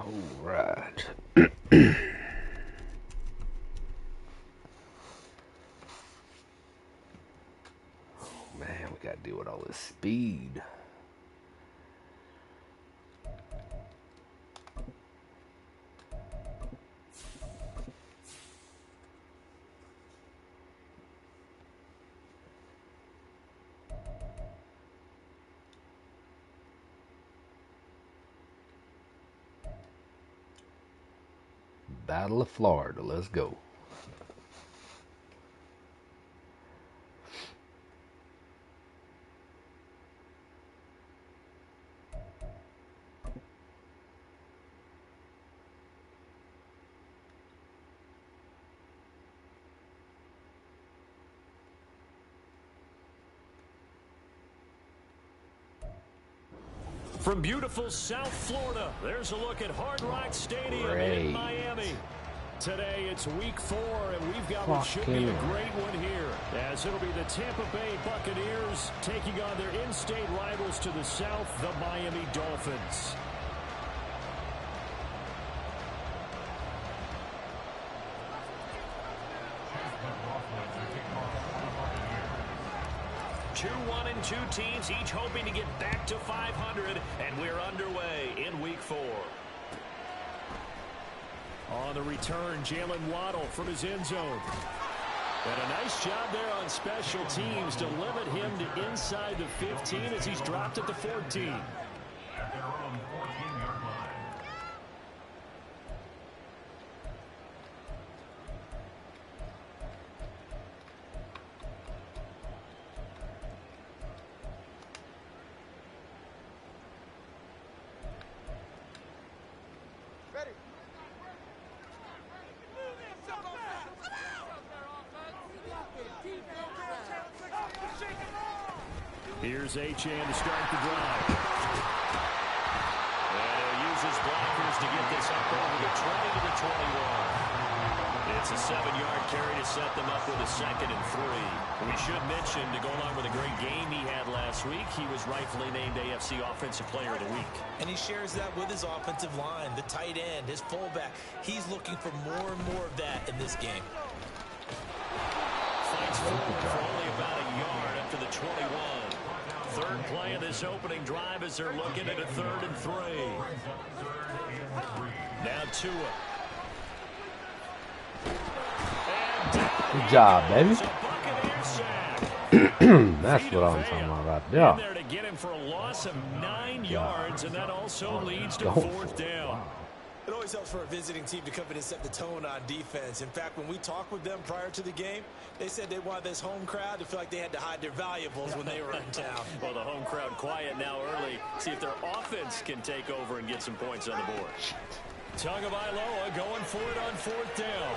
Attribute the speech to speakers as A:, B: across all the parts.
A: All right. Man, we gotta deal with all this speed. Battle of Florida, let's go.
B: From beautiful South Florida, there's a look at Hard Rock Stadium in Miami. Today it's week 4, and we've got what should be a great one here, as it'll be the Tampa Bay Buccaneers taking on their in-state rivals to the south, the Miami Dolphins. Two 1-2 teams, each hoping to get back to 500, and we're underway in week 4. On the return, Jalen Waddle from his end zone. And a nice job there on special teams to limit him to inside the 15 as he's dropped at the 14. Here's Achane to start the drive. And he'll use his blockers to get this up over the 20 to the 21. It's a 7-yard carry to set them up with a 2nd and 3. We should mention, to go along with a great game he had last week, he was rightfully named AFC Offensive Player of the Week. And he shares that with his offensive line, the tight end, his fullback. He's looking for more and more of that in this game. Fights forward for only about a yard up to the 21. Third play of this opening drive as they're looking at a 3rd and 3. Now Tua.
A: Good job, baby. That's what I'm talking about there.
B: In there to get him for a loss of 9 yards, and that also leads to 4th down.
A: Wow.
C: It always helps for a visiting team to come in and set the tone on defense. In fact, when we talked with them prior to the game, they said they wanted this home crowd to feel like they had to hide their valuables when they were in town.
B: Well, the home crowd quiet now early. See if their offense can take over and get some points on the board. Tagovailoa going for it on 4th down.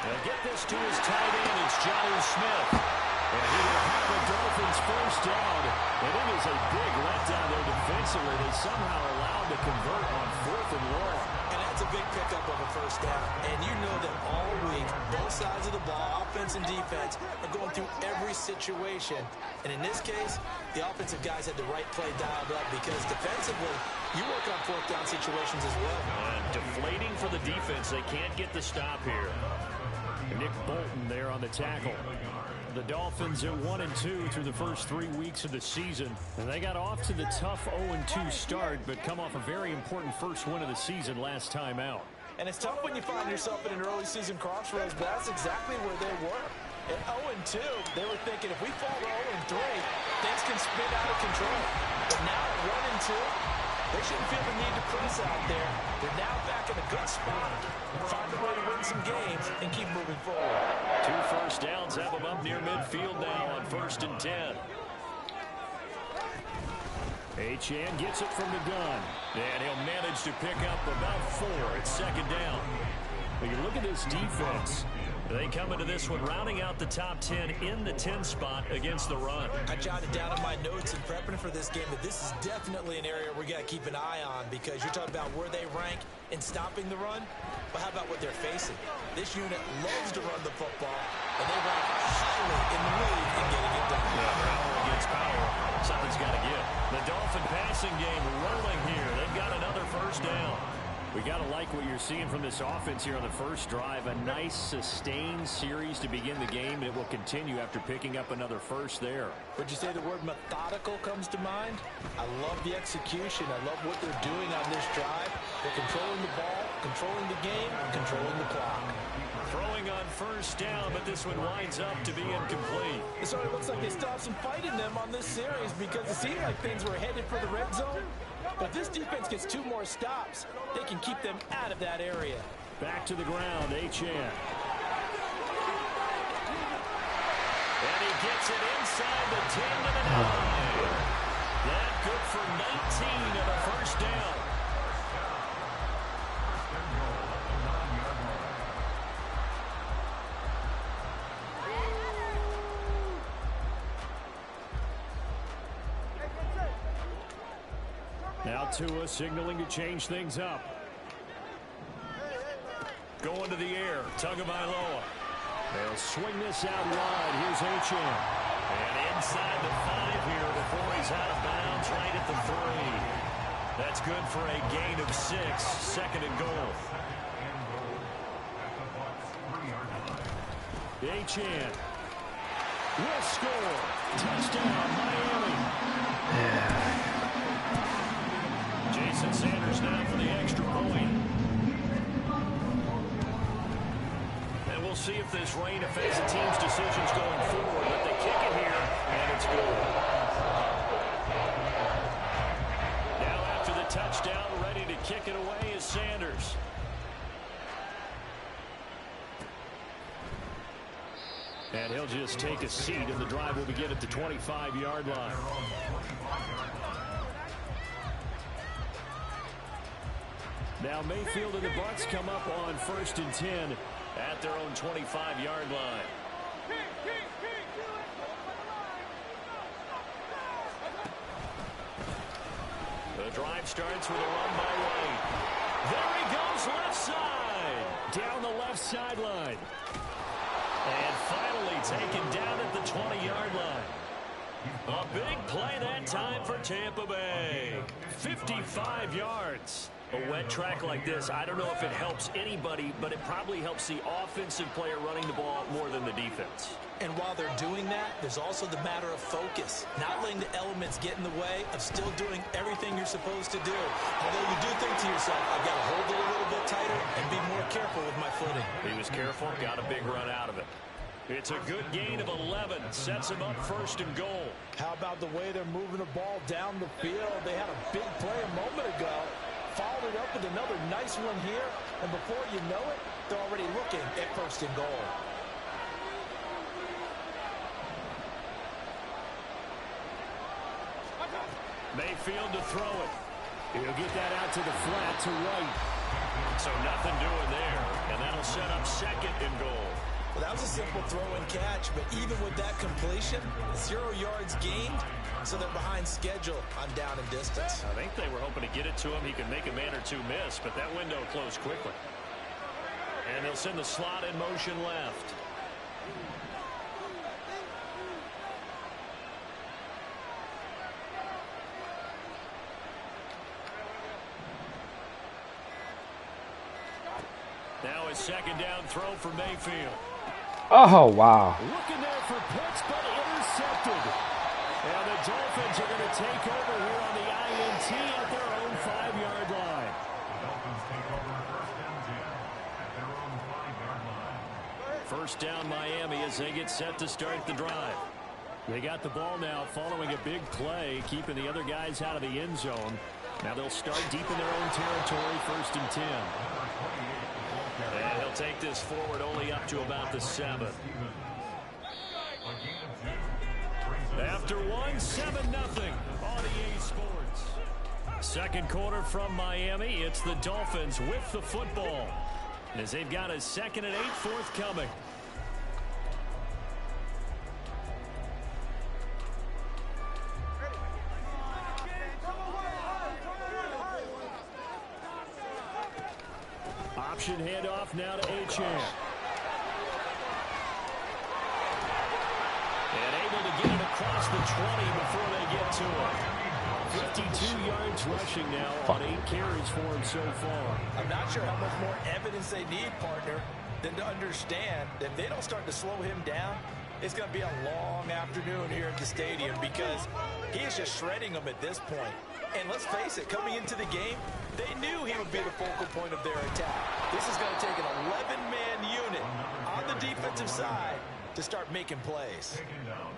B: They'll get this to his tight end. It's Jonnu Smith. And he will have the Dolphins first down. And it is a big letdown there defensively. They somehow allowed to convert on 4th and long.
C: And that's a big pickup of a first down. And you know that all week, both sides of the ball, offense and defense, are going through every situation. And in this case, the offensive guys had the right play dialed up because defensively, you work on 4th down situations as well.
B: And deflating for the defense. They can't get the stop here. Nick Bolton there on the tackle. The Dolphins are 1-2 through the first 3 weeks of the season. And they got off to the tough 0-2 start, but come off a very important first win of the season last time out.
C: And it's tough when you find yourself in an early season crossroads, but that's exactly where they were. At 0-2, they were thinking if we fall to 0-3, things can spin out of control. But now at 1-2, they shouldn't feel the need to press out there. They're now back in a good spot. Find a way to win some games and keep moving forward.
B: 2 first downs have them up near midfield now on 1st and 10. Achane gets it from the gun. And he'll manage to pick up about 4 at 2nd down. But you look at this defense. They come into this one rounding out the top 10 in the 10 spot against the run.
C: I jotted down in my notes in prepping for this game that this is definitely an area we got to keep an eye on because you're talking about where they rank in stopping the run. But how about what they're facing? This unit loves to run the football, and they rank highly in the league in getting it done.
B: Yeah, power against power. Something's got to give. The Dolphin passing game rolling here. They've got another first down. We got to like what you're seeing from this offense here on the first drive. A nice, sustained series to begin the game, and it will continue after picking up another first there.
C: Would you say the word methodical comes to mind? I love the execution. I love what they're doing on this drive. They're controlling the ball, controlling the game, controlling the clock.
B: Throwing on first down, but this one winds up to be incomplete.
C: So it looks like they still have some fight in them on this series because it seemed like things were headed for the red zone. But this defense gets 2 more stops. They can keep them out of that area.
B: Back to the ground, H.N. And he gets it inside the 10 to the 9. That good for 19 of the first down. Now Tua signaling to change things up. Going to the air, Tagovailoa. They'll swing this out wide. Here's H.N. And inside the 5 here before he's out of bounds right at the 3. That's good for a gain of 6, 2nd and goal. H.N. will score. Touchdown, Miami. Jason Sanders now for the extra point. And we'll see if this rain affects the team's decisions going forward. But they kick it here, and it's good. Now after the touchdown, ready to kick it away is Sanders. And he'll just take a seat, and the drive will begin at the 25-yard line. Now Mayfield and the Bucs come up on 1st and 10 at their own 25-yard line. The drive starts with a run by White. There he goes left side. Down the left sideline. And finally taken down at the 20-yard line. A big play that time for Tampa Bay. 55 yards. A wet track like this, I don't know if it helps anybody, but it probably helps the offensive player running the ball more than the defense.
C: And while they're doing that, there's also the matter of focus. Not letting the elements get in the way of still doing everything you're supposed to do. Although you do think to yourself, I've got to hold it a little bit tighter and be more careful with my footing.
B: He was careful, got a big run out of it. It's a good gain of 11. Sets him up 1st and goal.
C: How about the way they're moving the ball down the field? They had a big play a moment ago. Followed it up with another nice one here. And before you know it, they're already looking at 1st and goal.
B: Mayfield to throw it. He'll get that out to the flat to White. So nothing doing there. And that'll set up 2nd and goal.
C: Well, that was a simple throw and catch, but even with that completion, 0 yards gained, so they're behind schedule on down and distance.
B: I think they were hoping to get it to him. He could make a man or two miss, but that window closed quickly. And they'll send the slot in motion left. Now a 2nd down throw for Mayfield.
A: Oh, wow.
B: Looking there for Pitts, but intercepted. And the Dolphins are going to take over here on the INT at their own 5-yard line. First down Miami as they get set to start the drive. They got the ball now following a big play, keeping the other guys out of the end zone. Now they'll start deep in their own territory, 1st and 10. And he'll take this forward only up to about the 7. After 7-0 on EA Sports. 2nd quarter from Miami. It's the Dolphins with the football, as they've got a 2nd and 8 forthcoming. Option handoff now to H.N. And able to get it across the 20 before they get to it. 52 yards rushing now on 8 carries for him so far.
C: I'm not sure how much more evidence they need, partner, than to understand that if they don't start to slow him down, it's going to be a long afternoon here at the stadium because he is just shredding them at this point. And let's face it, coming into the game, they knew he would be the focal point of their attack. This is going to take an 11-man unit on the defensive side to start making plays.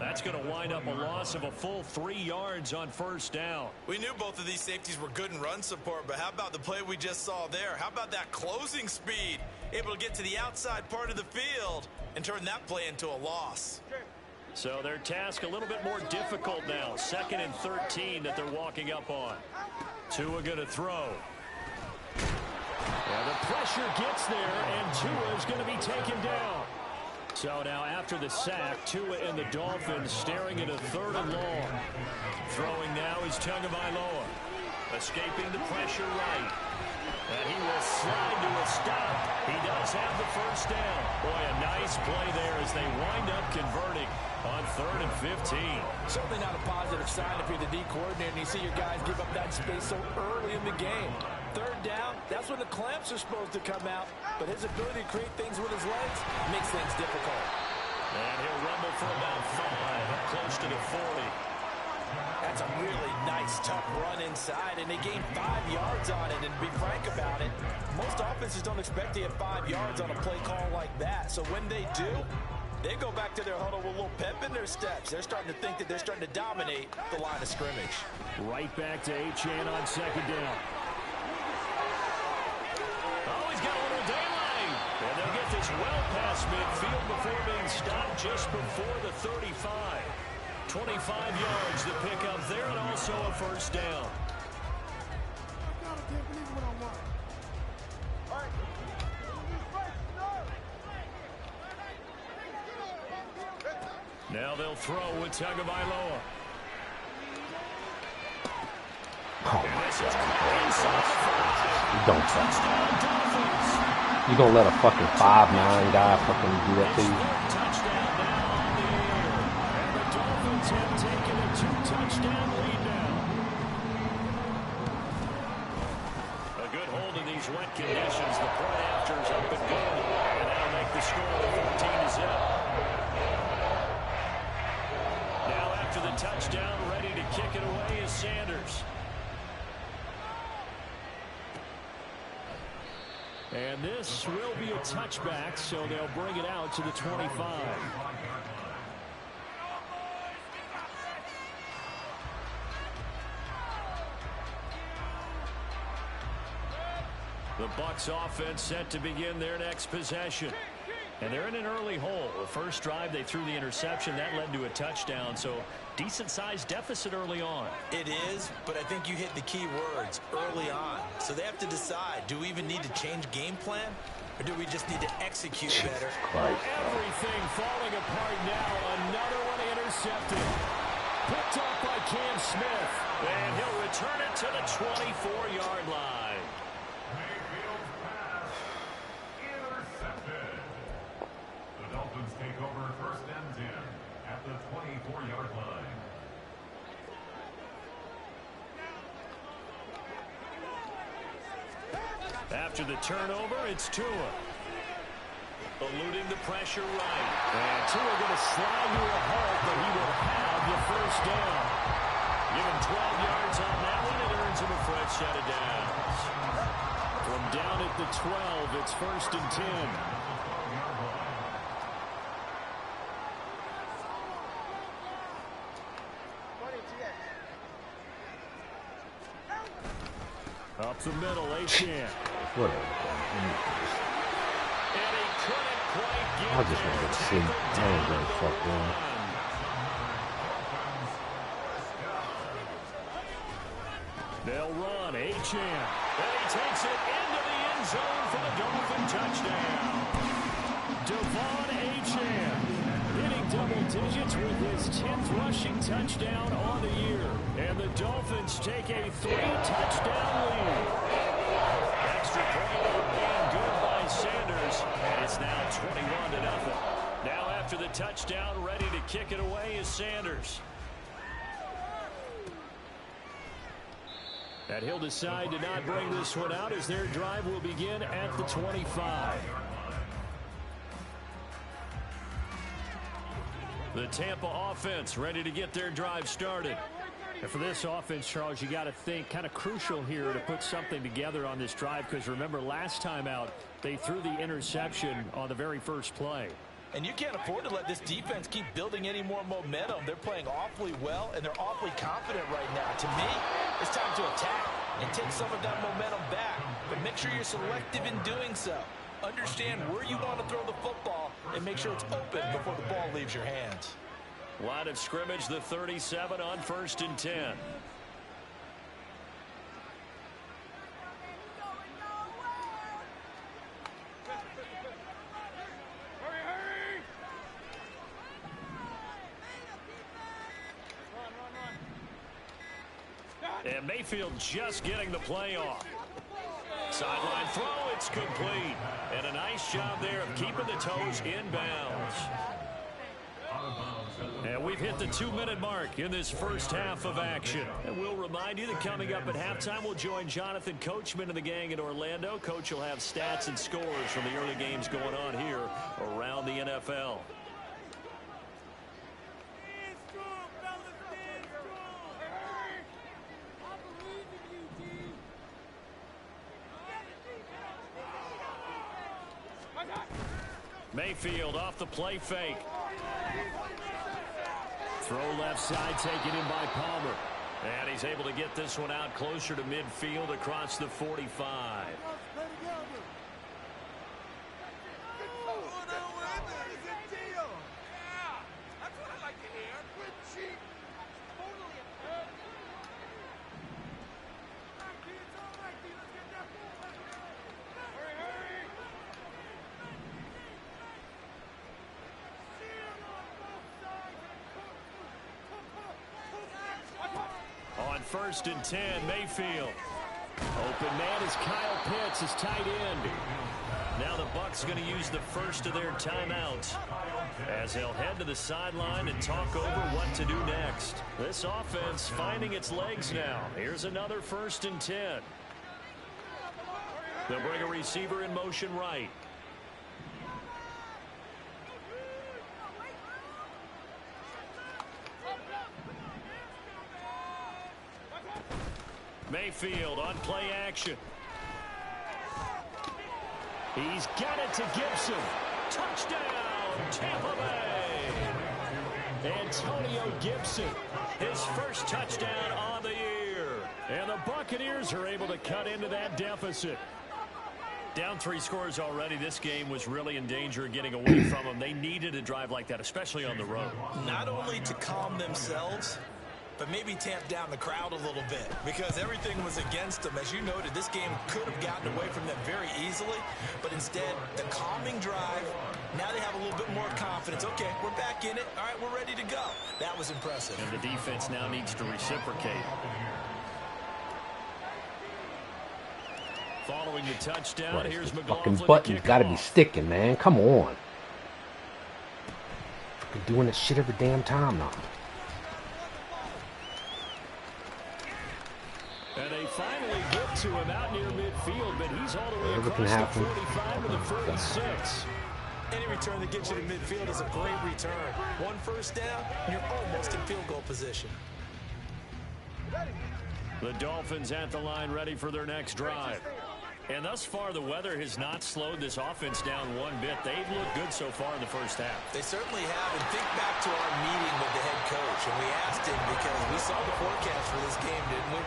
B: That's going to wind up a loss of a full 3 yards on first down.
D: We knew both of these safeties were good in run support, but how about the play we just saw there? How about that closing speed? Able to get to the outside part of the field and turn that play into a loss.
B: So their task a little bit more difficult now. 2nd and 13 that they're walking up on. Tua going to throw. Well, the pressure gets there, and Tua is going to be taken down. So now after the sack, Tua and the Dolphins staring at a 3rd and long. Throwing now is Tagovailoa. Escaping the pressure right. And he will slide to a stop. He does have the first down. Boy, a nice play there as they wind up converting on 3rd and 15.
C: Certainly not a positive sign if you're the D coordinator and you see your guys give up that space so early in the game. 3rd down, that's when the clamps are supposed to come out. But his ability to create things with his legs makes things difficult.
B: And he'll rumble for about 5, up close to the 40.
C: That's a really nice, tough run inside, and they gained 5 yards on it. And to be frank about it, most offenses don't expect to get 5 yards on a play call like that. So when they do, they go back to their huddle with a little pep in their steps. They're starting to think that they're starting to dominate the line of scrimmage.
B: Right back to Achane on 2nd down. Oh, he's got a little daylight. And they'll get this well past midfield before being stopped just before the 35. 25 yards to pick up there, and also a first down. Now they'll throw with Tagovailoa.
A: Oh my God. Don't touch. You gonna let a fucking 5'9" guy fucking do that to you?
B: Touchdown now on the air. And the Dolphins have taken a 2-touchdown lead now. A good hold in these wet conditions. The point after is up and good. And that'll make the score 14-0. Now after the touchdown, ready to kick it away is Sanders. And this will be a touchback, so they'll bring it out to the 25. The Bucs offense set to begin their next possession. And they're in an early hole. The first drive, they threw the interception. That led to a touchdown, so decent-sized deficit early on.
C: It is, but I think you hit the key words early on. So they have to decide, do we even need to change game plan, or do we just need to execute better?
B: Everything falling apart now. Another one intercepted. Picked up by Cam Smith. And he'll return it to the 24-yard line.
E: Dolphins take over 1st and 10 at the 24-yard line.
B: After the turnover, it's Tua. Eluding the pressure right. And Tua going to slide to a halt, but he will have the first down. Give him 12 yards on that one. It earns him a fresh set of downs. From down at the 12, it's 1st and 10. Up the middle, Achane.
A: Whatever.
B: And he couldn't quite get
A: I just want to go to sleep. I ain't gonna fuck them.
B: They'll run, Achane. And he takes it into the end zone for the Dolphin touchdown. Devon Achane hitting double digits with his 10th rushing touchdown on the year. And the Dolphins take a 3-touchdown lead. Extra point being good by Sanders. And it's now 21-0. Now after the touchdown, ready to kick it away is Sanders. And he'll decide to not bring this one out as their drive will begin at the 25. The Tampa offense ready to get their drive started. And for this offense, Charles, you got to think kind of crucial here to put something together on this drive, because remember last time out they threw the interception on the very first play.
C: And you can't afford to let this defense keep building any more momentum. They're playing awfully well, and they're awfully confident right now. To me, it's time to attack and take some of that momentum back. But make sure you're selective in doing so. Understand where you want to throw the football and make sure it's open before the ball leaves your hands.
B: Line of scrimmage, the 37 on 1st and 10. And Mayfield just getting the play off. Sideline throw, it's complete. And a nice job there of keeping the toes inbounds. And we've hit the 2-minute mark in this first half of action. And we'll remind you that coming up at halftime, we'll join Jonathan Coachman and the gang in Orlando. Coach will have stats and scores from the early games going on here around the NFL. Mayfield off the play fake. Throw left side taken in by Palmer. And he's able to get this one out closer to midfield across the 45. On 1st and 10, Mayfield. Open man is Kyle Pitts, his tight end. Now the Bucs going to use the first of their timeouts as they'll head to the sideline and talk over what to do next. This offense finding its legs now. Here's another 1st and 10. They'll bring a receiver in motion right. Mayfield on play action. He's got it to Gibson. Touchdown, Tampa Bay. Antonio Gibson, his first touchdown on the year. And the Buccaneers are able to cut into that deficit. Down 3 scores already. This game was really in danger of getting away from them. They needed a drive like that, especially on the road.
C: Not only to calm themselves, but maybe tamp down the crowd a little bit, because everything was against them. As you noted, this game could have gotten away from them very easily, but instead, the calming drive, now they have a little bit more confidence. Okay, we're back in it. All right, we're ready to go. That was impressive.
B: And the defense now needs to reciprocate. Following the touchdown, here's McLaughlin.
A: Fucking button's got to be sticking, man. Come on. Fucking doing this shit every damn time now.
B: And they finally get to him out near midfield, but he's all the way across the 45 to the 46.
C: Any return that gets you to midfield is a great return. 1 first down, you're almost in field goal position.
B: The Dolphins at the line ready for their next drive. And thus far, the weather has not slowed this offense down one bit. They've looked good so far in the first half.
C: They certainly have. And think back to our meeting with the head coach. And we asked him, because we saw the forecast for this game, didn't we?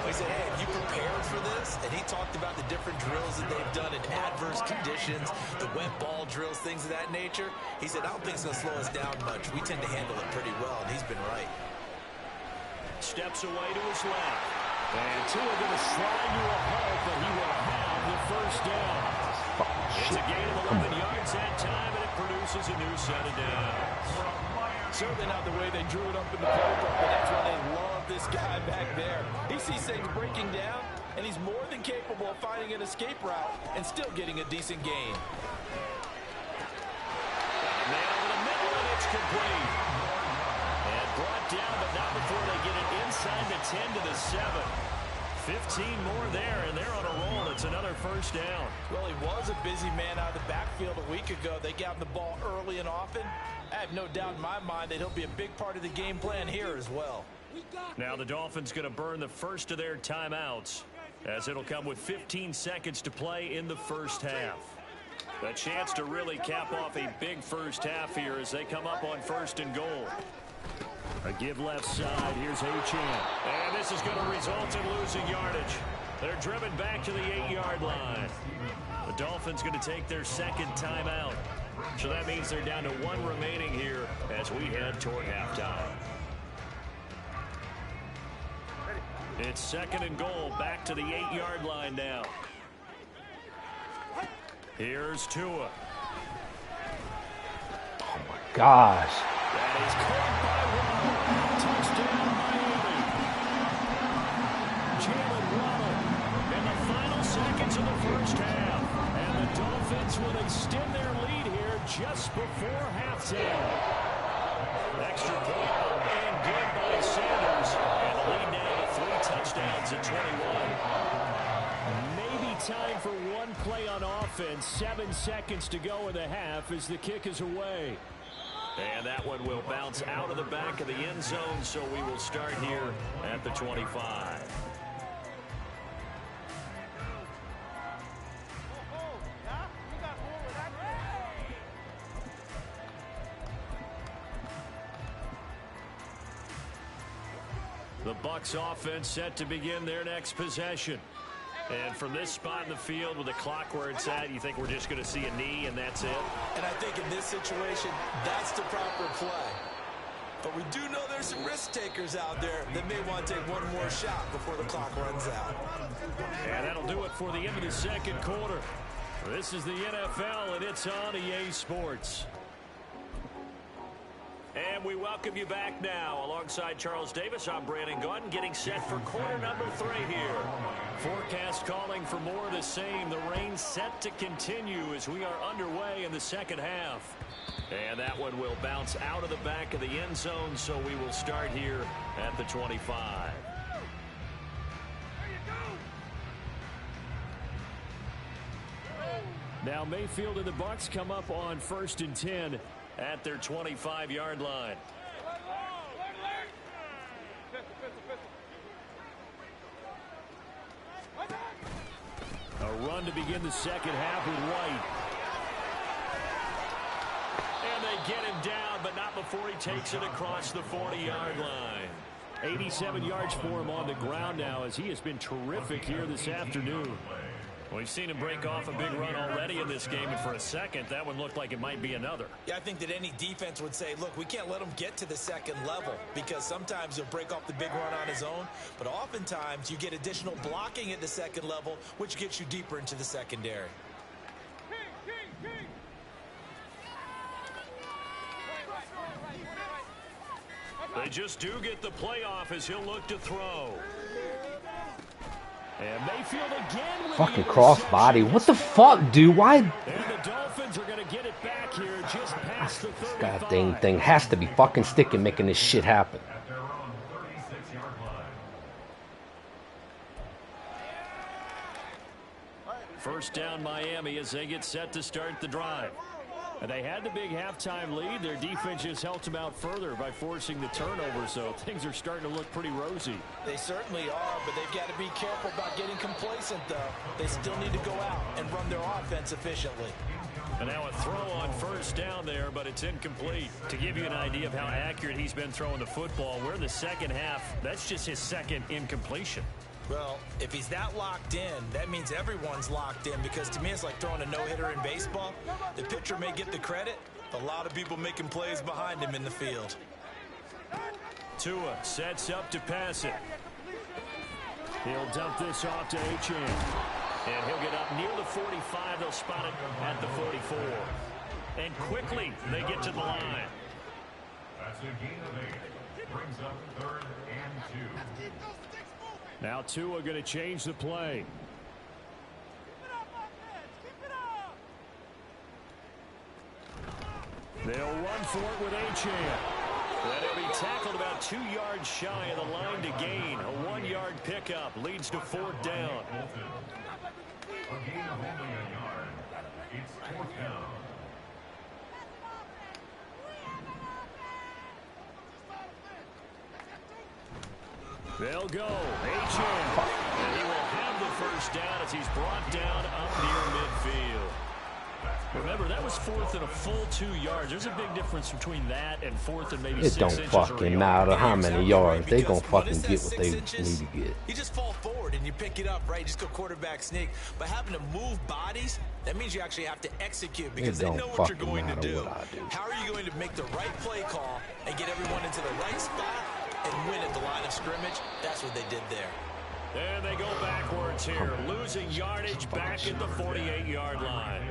C: We said, hey, have you prepared for this? And he talked about the different drills that they've done in adverse conditions, the wet ball drills, things of that nature. He said, I don't think it's going to slow us down much. We tend to handle it pretty well, and he's been right.
B: Steps away to his left. And Tua going to slide to a halt, but he will have the first down. It's a gain of 11 yards that time, and it produces a new set of downs.
C: Certainly not the way they drew it up in the playbook, but that's why they love this guy back there. He sees things breaking down, and he's more than capable of finding an escape route and still getting a decent gain.
B: Nailed in the middle, and it's complete. And brought down, but not before they get it inside the 10 to the 7. 15 more there, and they're on a roll. It's another first down.
C: Well, he was a busy man out of the backfield a week ago. They got him the ball early and often. I have no doubt in my mind that he'll be a big part of the game plan here as well.
B: Now the Dolphins going to burn the first of their timeouts, as it'll come with 15 seconds to play in the first half. A chance to really cap off a big first half here as they come up on 1st and goal. A give left side. Here's Achane. And this is going to result in losing yardage. They're driven back to the 8-yard line. The Dolphins going to take their second timeout. So that means they're down to 1 remaining here as we head toward halftime. It's 2nd and goal, back to the 8-yard line now. Here's Tua.
A: Oh my gosh.
B: That is caught by Waddle. Touchdown, Miami. Jalen Waddle in the final seconds of the first half. And the Dolphins will extend their lead here just before halftime. Extra point and good by Sanders. And the lead now to 3 touchdowns at 21. Maybe time for one play on offense. 7 seconds to go in the half as the kick is away. And that one will bounce out of the back of the end zone, so we will start here at the 25. The Bucs offense set to begin their next possession. And from this spot in the field with the clock where it's at, you think we're just going to see a knee and that's it?
C: And I think in this situation, that's the proper play. But we do know there's some risk takers out there that may want to take one more shot before the clock runs out.
B: And that'll do it for the end of the second quarter. This is the NFL, and it's on EA Sports. And we welcome you back now. Alongside Charles Davis, I'm Brandon Gordon, getting set for quarter number 3 here. Forecast calling for more of the same. The rain set to continue as we are underway in the second half. And that one will bounce out of the back of the end zone, so we will start here at the 25. Now Mayfield and the Bucs come up on 1st and 10 at their 25-yard line. A run to begin the second half with White. And they get him down, but not before he takes it across the 40-yard line. 87 yards for him on the ground now, as he has been terrific here this afternoon. We've seen him break off a big run already in this game, and for a second, that one looked like it might be another.
C: Yeah, I think that any defense would say, look, we can't let him get to the second level, because sometimes he'll break off the big run on his own, but oftentimes you get additional blocking at the second level, which gets you deeper into the secondary.
B: They just do get the playoff as he'll look to throw. And Mayfield again with
A: fucking crossbody. What the fuck, dude? Why?
B: And the Dolphins are going to get it back here just past the 35.
A: This goddamn thing has to be fucking sticking, making this shit happen.
E: At their own 36-yard line.
B: First down Miami as they get set to start the drive. And they had the big halftime lead. Their defense just helped them out further by forcing the turnover, so things are starting to look pretty rosy.
C: They certainly are, but they've got to be careful about getting complacent, though. They still need to go out and run their offense efficiently.
B: And now a throw on first down there, but it's incomplete. To give you an idea of how accurate he's been throwing the football, we're in the second half. That's just his second incompletion.
C: Well, if he's that locked in, that means everyone's locked in, because to me it's like throwing a no-hitter in baseball. The pitcher may get the credit, but a lot of people making plays behind him in the field.
B: Tua sets up to pass it. He'll dump this off to Achane. And he'll get up near the 45. They'll spot it at the 44. And quickly they get to the line.
E: That's a gain of 8. Brings up 3rd and 2.
B: Now Tua going to change the play. They'll run for it with Achane. And he'll be tackled about 2 yards shy of the line to gain. A 1-yard pickup leads to 4th down.
E: A gain of only a yard. It's 4th down.
B: They'll go. H-in. And he will have the 1st down as he's brought down up near midfield. Remember, that was 4th and a full 2 yards. There's a big difference between that and 4th and maybe 6 inches.
A: It don't fucking matter how many yards. They gonna fucking get what they need to get.
D: You just fall forward and you pick it up, right? Just go quarterback sneak. But having to move bodies, that means you actually have to execute because they know what you're going to do. How are you going to make the right play call and get everyone into the right spot and win at the line of scrimmage? That's what they did there.
B: And they go backwards here, losing yardage back at the 48-yard line.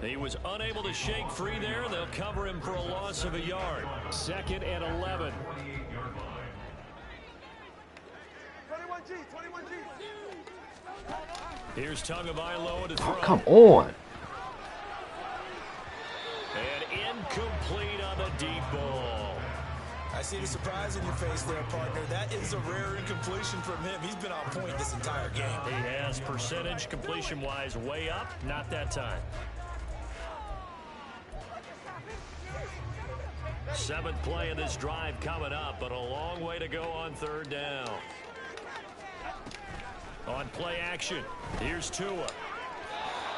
B: He was unable to shake free there. They'll cover him for a loss of a yard. 2nd and 11. Here's Tagovailoa to throw.
A: Oh, come on.
B: And incomplete on the deep ball.
D: I see the surprise in your face there, partner. That is a rare incompletion from him. He's been on point this entire game.
B: He has percentage completion-wise way up. Not that time. 7th play of this drive coming up, but a long way to go on 3rd down. On play action, here's Tua.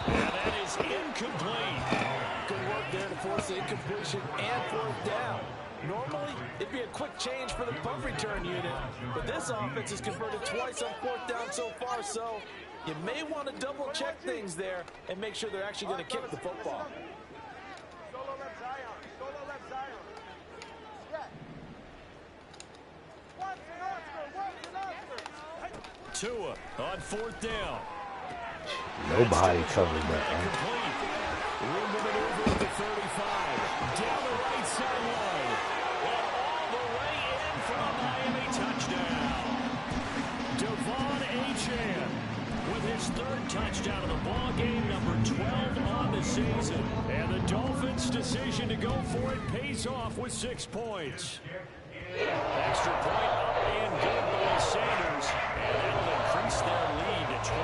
B: And that is incomplete.
C: Good work there to force the incompletion and 4th down. Normally, it'd be a quick change for the punt return unit, but this offense has converted twice on 4th down so far, so you may want to double-check things there and make sure they're actually going to kick the football.
B: Tua on 4th down.
A: Nobody covered that, man.
B: Room to maneuver at the 35. Down the right sideline. And all the way in for a Miami touchdown. Devon Achane with his 3rd touchdown of the ball game, number 12 on the season. And the Dolphins' decision to go for it pays off with 6 points. Extra point up and good by Sanders. And that'll increase their lead to 28.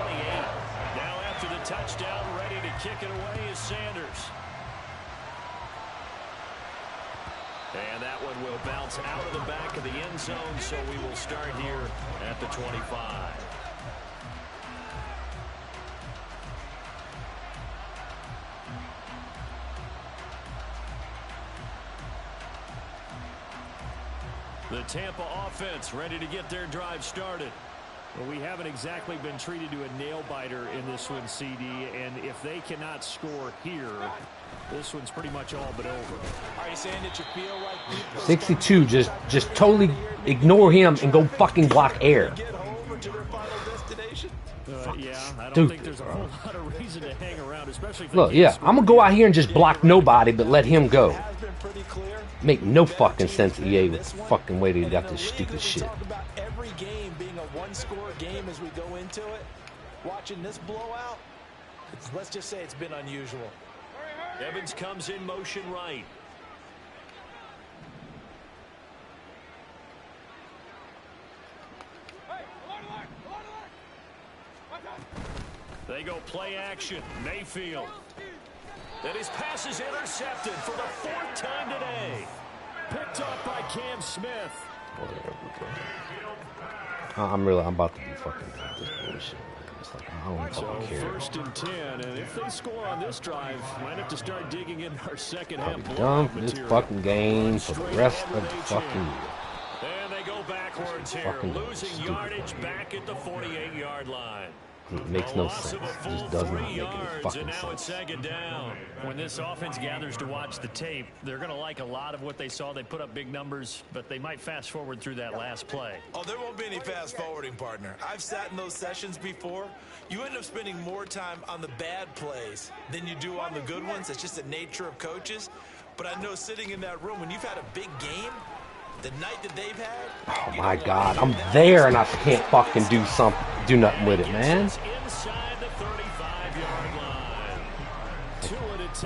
B: Now after the touchdown, ready to kick it away is Sanders. And that one will bounce out of the back of the end zone, so we will start here at the 25. The Tampa offense ready to get their drive started. Well, we haven't exactly been treated to a nail-biter in this one, CD, and if they cannot score here, this one's pretty much all but over.
C: Are you saying that you feel like
A: 62, just totally ignore him and go fucking block air.
C: get home to their final destination?
B: Yeah, I don't
A: Dude.
B: think there's a whole lot of reason to hang around, especially if they
A: Look,
B: can't
A: yeah,
B: score.
A: I'm gonna go out here and just block nobody, but let him go.
C: Has been pretty clear.
A: Make no fucking sense, EA, with the fucking way they got this stupid shit.
C: Talk about every game being a one-score game as we go into it. Watching this blowout, let's just say it's been unusual.
B: Evans comes in motion right. They go play action. Mayfield. And his pass is intercepted for the 4th time today. Picked up by Cam Smith.
A: I'm about to be fucking done with this bullshit, man. It's like, I don't
B: So
A: fucking care.
B: 1st and 10, and if they score on this drive, might have to start digging in our second
A: I'll
B: half
A: be
B: blowout
A: done for this
B: material.
A: fucking game for the rest of the fucking year.
B: And they go backwards here,
A: Fucking
B: losing
A: stupid
B: yardage
A: fucking
B: back at the 48-yard line.
A: It makes
B: A
A: no
B: loss
A: sense.
B: of a
A: It
B: full
A: just does
B: 3
A: not make any
B: yards,
A: fucking
B: and now it's
A: sense.
B: 2nd down. When this offense gathers to watch the tape, they're going to like a lot of what they saw. They put up big numbers, but they might fast forward through that last play.
D: Oh, there won't be any fast forwarding, partner. I've sat in those sessions before. You end up spending more time on the bad plays than you do on the good ones. It's just the nature of coaches. But I know sitting in that room, when you've had a big game, the night that they've had.
A: Oh my God, I'm there and I can't fucking do nothing with it, man.
B: Inside the 35-yard line.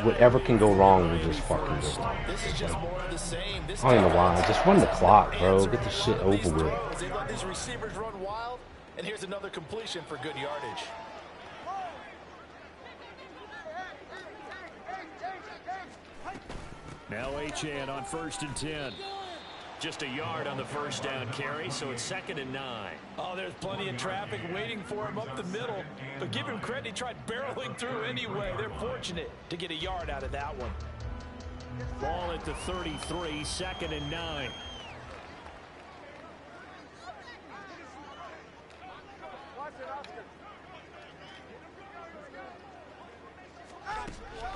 A: whatever can go wrong will just fucking go wrong.
C: This is just more of the same. This
A: I don't know why. Just run the clock, bro. Get the shit over with.
C: They let these receivers run wild, and here's another completion for good yardage.
B: Now Achane on 1st and 10. Just a yard on the first down carry, so it's 2nd and 9.
C: Oh, there's plenty of traffic waiting for him up the middle. But give him credit, he tried barreling through anyway. They're fortunate to get a yard out of that one.
B: Ball at the 33, 2nd and 9.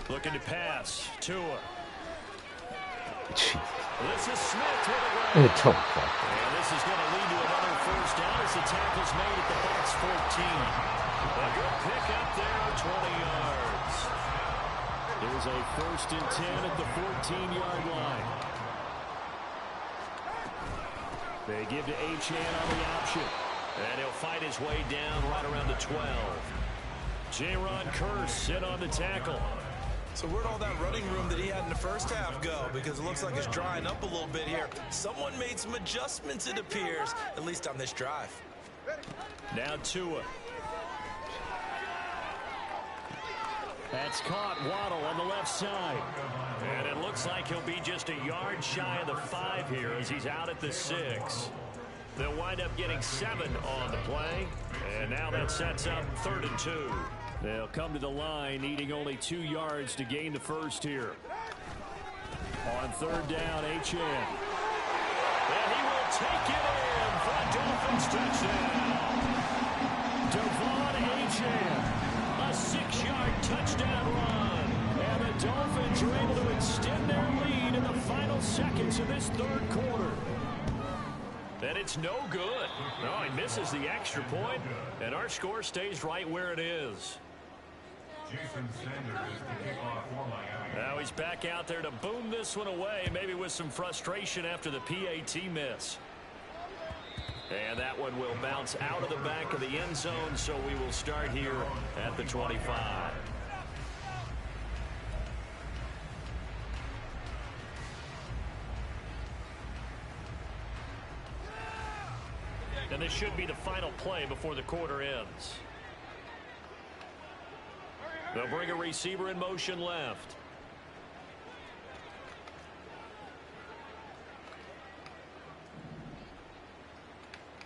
B: Looking to pass. Tua. This is Smith with a run. And this is going to lead to another first down as the tackle's made at the Bucs 14. A good pickup there, 20 yards. There's a 1st and 10 at the 14-yard line. They give to Achane on the option. And he'll fight his way down right around the 12. J-Ron Curse in on the tackle.
D: So where'd all that running room that he had in the first half go? Because it looks like it's drying up a little bit here. Someone made some adjustments, it appears, at least on this drive.
B: Now Tua. That's caught. Waddle on the left side. And it looks like he'll be just a yard shy of the 5 here as he's out at the 6. They'll wind up getting 7 on the play. And now that sets up 3rd and 2. They'll come to the line needing only 2 yards to gain the first here. On 3rd down, Achane. And he will take it in for a Dolphins touchdown. Devon Achane. A 6-yard touchdown run. And the Dolphins are able to extend their lead in the final seconds of this 3rd quarter. And it's no good. No, he misses the extra point, and our score stays right where it is.
E: Jason Sanders is the kickoff for Miami.
B: Now he's back out there to boom this one away, maybe with some frustration after the PAT miss. And that one will bounce out of the back of the end zone, so we will start here at the 25. And this should be the final play before the quarter ends. They'll bring a receiver in motion left.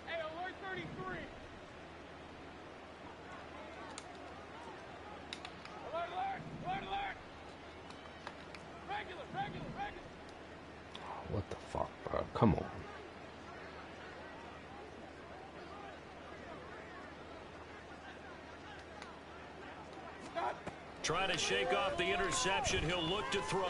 F: Hey, alert 33. Alert, alert, alert, alert. Regular.
A: What the fuck, bro? Come on.
B: Trying to shake off the interception. He'll look to throw.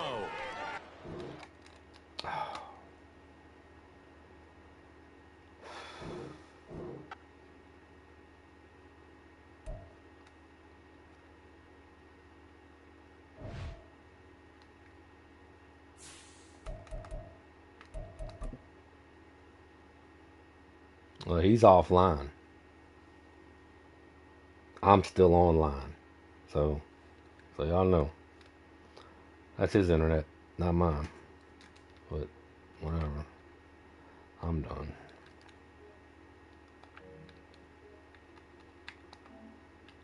A: Well, he's offline. I'm still online. So y'all know. That's his internet, not mine. But whatever. I'm done.